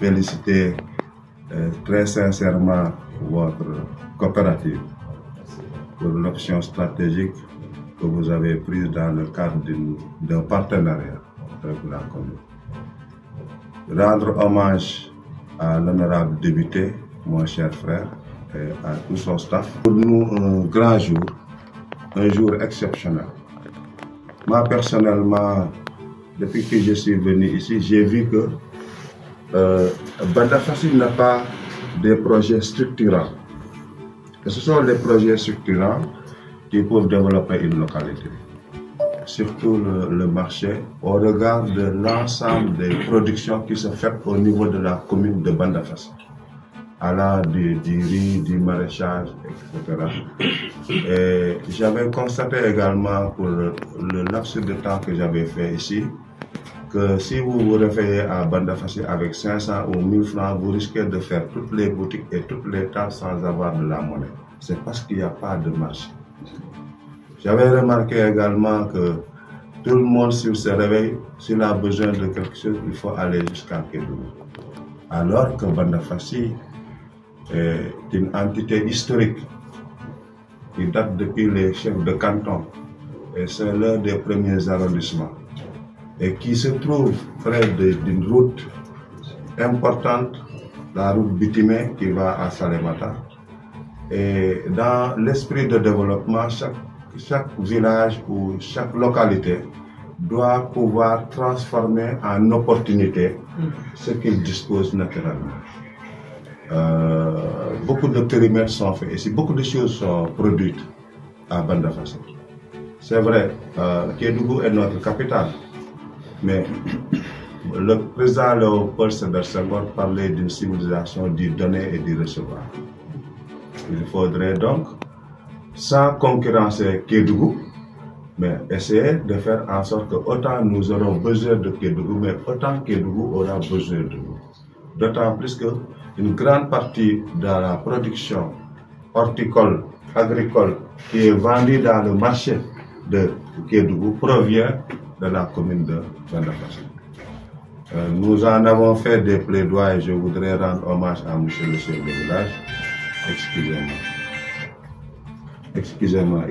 féliciter très sincèrement votre coopérative pour l'option stratégique que vous avez prise dans le cadre d'un partenariat avec la commune. Rendre hommage à l'honorable député, mon cher frère, et à tout son staff. Pour nous, un grand jour, un jour exceptionnel. Moi, personnellement, depuis que je suis venu ici, j'ai vu que Bandafassi n'a pas des projets structurants. Et ce sont les projets structurants qui peuvent développer une localité. Surtout le marché, au regard de l'ensemble des productions qui se font au niveau de la commune de Bandafassi, allant du riz, du maraîchage, etc. Et j'avais constaté également pour le laps de temps que j'avais fait ici, que si vous vous réveillez à Bandafassi avec 500 ou 1000 francs, vous risquez de faire toutes les boutiques et toutes les tables sans avoir de la monnaie. C'est parce qu'il n'y a pas de marché. J'avais remarqué également que tout le monde, s'il se réveille, s'il a besoin de quelque chose, il faut aller jusqu'à Kédougou. Alors que Bandafassi est une entité historique qui date depuis les chefs de canton, et c'est l'un des premiers arrondissements, et qui se trouve près d'une route importante, la route bitumée qui va à Salémata. Et dans l'esprit de développement, chaque village ou chaque localité doit pouvoir transformer en opportunité ce qu'il dispose naturellement. Beaucoup de périmètres sont faits ici, beaucoup de choses sont produites à Bandafassi. C'est vrai, Kédougou est notre capitale, mais le président Léopold Sédar Senghor parlait d'une civilisation du donner et du recevoir. Il faudrait donc, sans concurrencer Kédougou, mais essayer de faire en sorte que autant nous aurons besoin de Kédougou, mais autant Kédougou aura besoin de nous. D'autant plus qu'une grande partie de la production horticole, agricole, qui est vendue dans le marché de Kédougou provient de la commune de Bandafassi. Nous en avons fait des plaidoyers et je voudrais rendre hommage à monsieur le chef de village. Excusez-moi,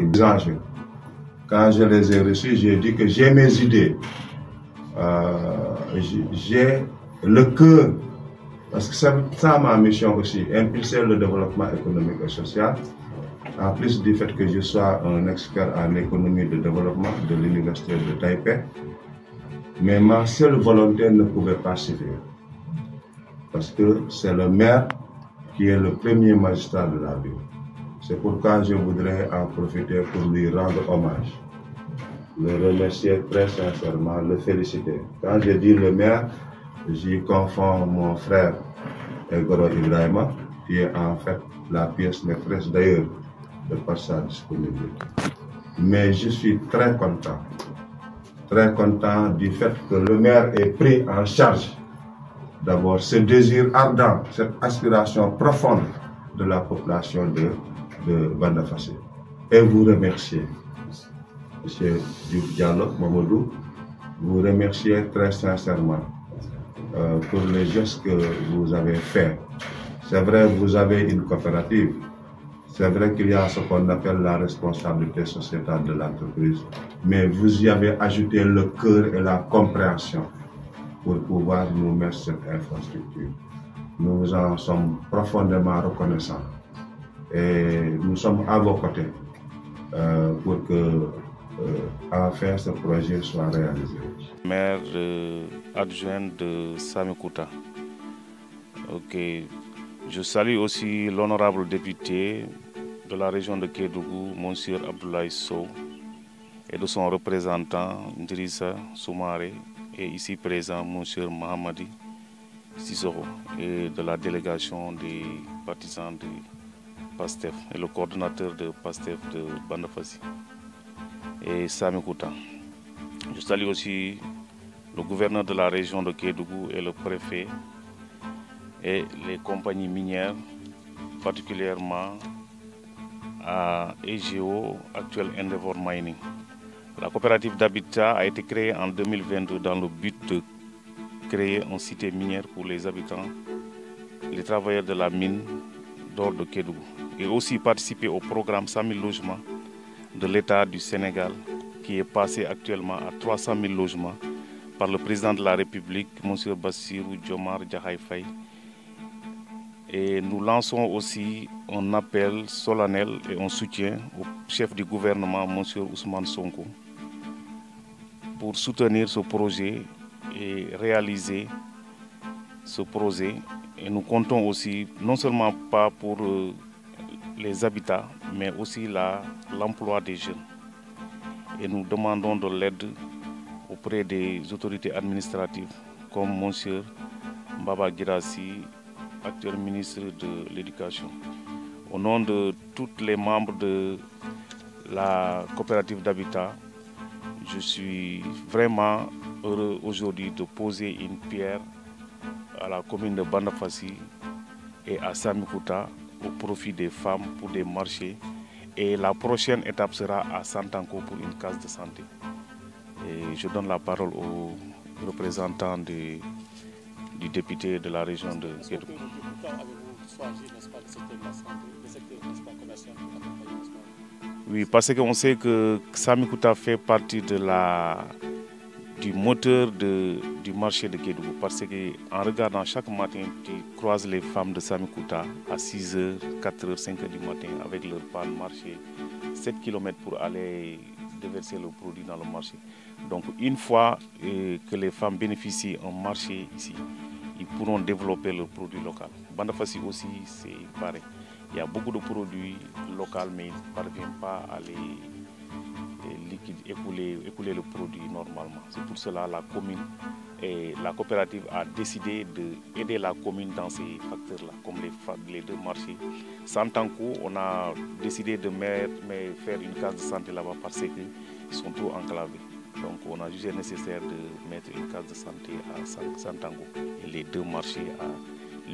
quand je les ai reçus, j'ai dit que j'ai mes idées, j'ai le cœur, parce que c'est ça ma mission aussi, impulser le développement économique et social, en plus du fait que je sois un expert en économie de développement de l'université de Taipei. Mais ma seule volonté ne pouvait pas suffire, parce que c'est le maire qui est le premier magistrat de la ville. C'est pourquoi je voudrais en profiter pour lui rendre hommage, le remercier très sincèrement, le féliciter. Quand je dis le maire, j'y confonds mon frère Egoro Ibrahima, qui est en fait la pièce maîtresse d'ailleurs de par sa disponibilité. Mais je suis très content du fait que le maire ait pris en charge d'abord ce désir ardent, cette aspiration profonde de la population de Bandafassi. Et vous remercier, M. Diallo, Mamadou, vous remercier très sincèrement pour les gestes que vous avez faits. C'est vrai, vous avez une coopérative. C'est vrai qu'il y a ce qu'on appelle la responsabilité sociétale de l'entreprise, mais vous y avez ajouté le cœur et la compréhension pour pouvoir nous mettre cette infrastructure. Nous en sommes profondément reconnaissants et nous sommes à vos côtés pour que enfin ce projet soit réalisé. Maire adjoint de Samikuta. Ok. Je salue aussi l'honorable député de la région de Kédougou, Monsieur Abdoulaye Sow, et de son représentant Ndrissa Soumaré, et ici présent Monsieur Mahamadi Sissoko, et de la délégation des partisans de PASTEF, et le coordonnateur de PASTEF de Bandafassi et Samikuta. Je salue aussi le gouverneur de la région de Kédougou et le préfet et les compagnies minières, particulièrement à EGO, actuel Endeavour Mining. La coopérative d'habitat a été créée en 2022 dans le but de créer une cité minière pour les habitants, les travailleurs de la mine d'or de Kédougou. Et aussi participer au programme 100 000 logements de l'État du Sénégal, qui est passé actuellement à 300 000 logements par le président de la République, M. Bassirou Diomaye Diakhar Faye. Et nous lançons aussi un appel solennel et un soutien au chef du gouvernement, M. Ousmane Sonko, pour soutenir ce projet et réaliser ce projet. Et nous comptons aussi, non seulement pas pour les habitats, mais aussi l'emploi des jeunes. Et nous demandons de l'aide auprès des autorités administratives, comme M. Mbaba Girassi, actuel ministre de l'Éducation. Au nom de tous les membres de la coopérative d'habitat, je suis vraiment heureux aujourd'hui de poser une pierre à la commune de Bandafassi et à Samikuta au profit des femmes pour des marchés. Et la prochaine étape sera à Santanko pour une case de santé. Et je donne la parole au représentant du député de la région de Kédougou. Oui, parce qu'on sait que Samikuta fait partie du moteur du marché de Kédougou. Parce qu'en regardant chaque matin, tu croises les femmes de Samikuta à 6h, 4h, 5h du matin avec leur pan marché 7 km pour aller déverser le produit dans le marché. Donc une fois que les femmes bénéficient d'un marché ici, ils pourront développer le produit local. Bandafassi aussi, c'est pareil. Il y a beaucoup de produits locaux, mais ils ne parviennent pas à écouler le produit normalement. C'est pour cela que la commune et la coopérative a décidé d'aider la commune dans ces facteurs-là, comme les deux marchés. Santanko, on a décidé de faire une case de santé là-bas parce qu'ils sont trop enclavés. Donc on a jugé nécessaire de mettre une case de santé à Santango et les deux marchés,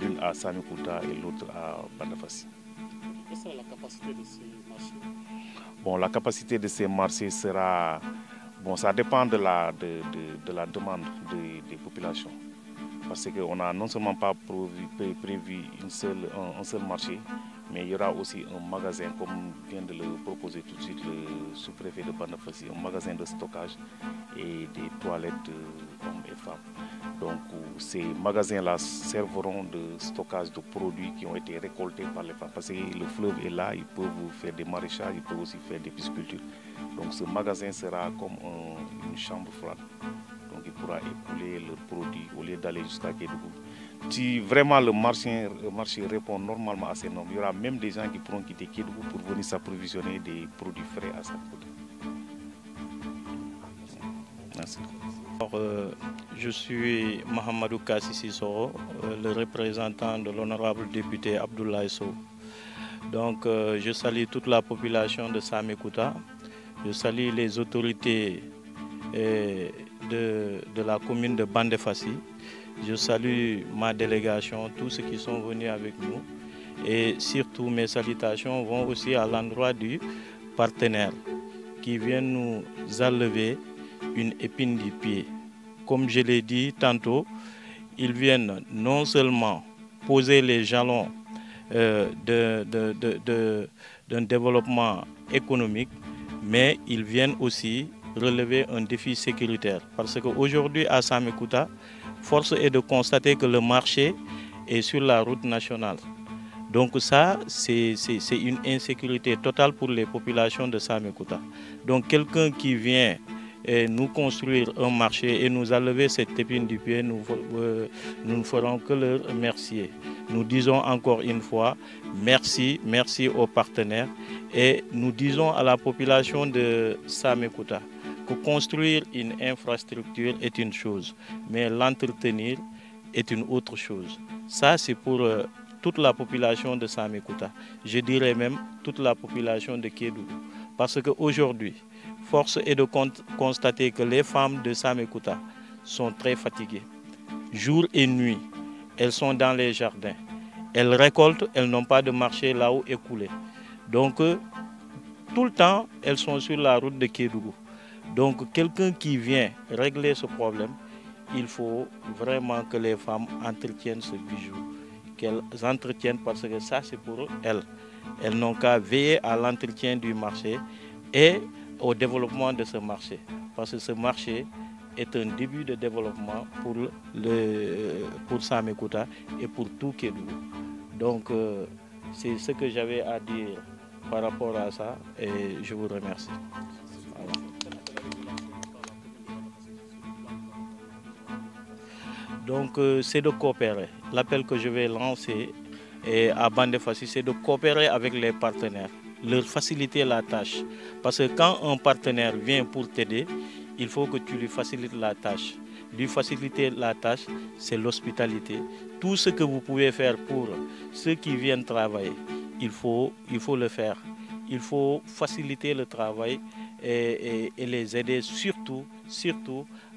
l'une à Samikuta et l'autre à Bandafassi. Quelle sera la capacité de ces marchés? Bon, la capacité de ces marchés sera... Bon, ça dépend de la demande des populations. Parce qu'on n'a non seulement pas prévu un seul marché, mais il y aura aussi un magasin, comme vient de le proposer tout de suite le sous-préfet de Bandafassi, un magasin de stockage et des toilettes hommes et femmes. Donc ces magasins-là serviront de stockage de produits qui ont été récoltés par les femmes. Parce que le fleuve est là, ils peuvent faire des maraîchages, ils peuvent aussi faire des piscicultures. Donc ce magasin sera comme une chambre froide. Donc il pourra écouler leurs produits au lieu d'aller jusqu'à Kédougou. Si vraiment le marché répond normalement à ces normes, il y aura même des gens qui pourront quitter Kédougou pour venir s'approvisionner des produits frais à Sankoto. Merci. Alors, je suis Mahamadou Kassi Sissoro, le représentant de l'honorable député Abdoulaye Sow. Donc je salue toute la population de Samikuta, je salue les autorités de la commune de Bandafassi, je salue ma délégation, tous ceux qui sont venus avec nous, et surtout mes salutations vont aussi à l'endroit du partenaire qui vient nous enlever une épine du pied. Comme je l'ai dit tantôt, ils viennent non seulement poser les jalons d'un développement économique, mais ils viennent aussi relever un défi sécuritaire. Parce qu'aujourd'hui à Samikuta, force est de constater que le marché est sur la route nationale. Donc ça, c'est une insécurité totale pour les populations de Samikuta. Donc quelqu'un qui vient nous construire un marché et nous enlever cette épine du pied, nous ne ferons que leur remercier. Nous disons encore une fois merci, merci aux partenaires et nous disons à la population de Samikuta que construire une infrastructure est une chose, mais l'entretenir est une autre chose. Ça, c'est pour toute la population de Samikuta. Je dirais même toute la population de Kédougou. Parce qu'aujourd'hui, force est de constater que les femmes de Samikuta sont très fatiguées. Jour et nuit, elles sont dans les jardins. Elles récoltent, elles n'ont pas de marché là où écouler. Donc, tout le temps, elles sont sur la route de Kédougou. Donc, quelqu'un qui vient régler ce problème, il faut vraiment que les femmes entretiennent ce bijou, qu'elles entretiennent parce que ça c'est pour elles. Elles n'ont qu'à veiller à l'entretien du marché et au développement de ce marché. Parce que ce marché est un début de développement pour Samekuta et pour tout Kédougou. Donc c'est ce que j'avais à dire par rapport à ça et je vous remercie. Voilà. Donc c'est de coopérer. L'appel que je vais lancer à Bandefassi, c'est de coopérer avec les partenaires, leur faciliter la tâche. Parce que quand un partenaire vient pour t'aider, il faut que tu lui facilites la tâche. Lui faciliter la tâche, c'est l'hospitalité. Tout ce que vous pouvez faire pour ceux qui viennent travailler, il faut le faire. Il faut faciliter le travail et les aider surtout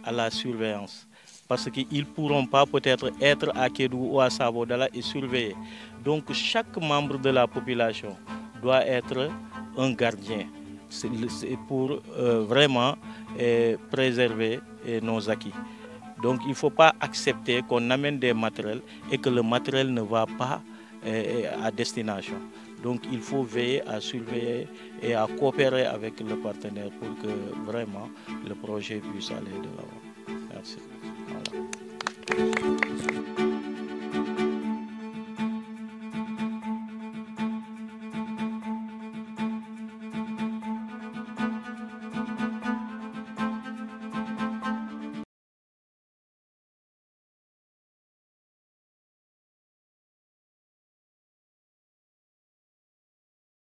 à la surveillance. Parce qu'ils ne pourront pas peut-être être à Kédougou ou à Sabodala et surveiller. Donc chaque membre de la population doit être un gardien. C'est pour vraiment préserver nos acquis. Donc il ne faut pas accepter qu'on amène des matériels et que le matériel ne va pas à destination. Donc il faut veiller à surveiller et à coopérer avec le partenaire pour que vraiment le projet puisse aller de l'avant. Merci. Voilà.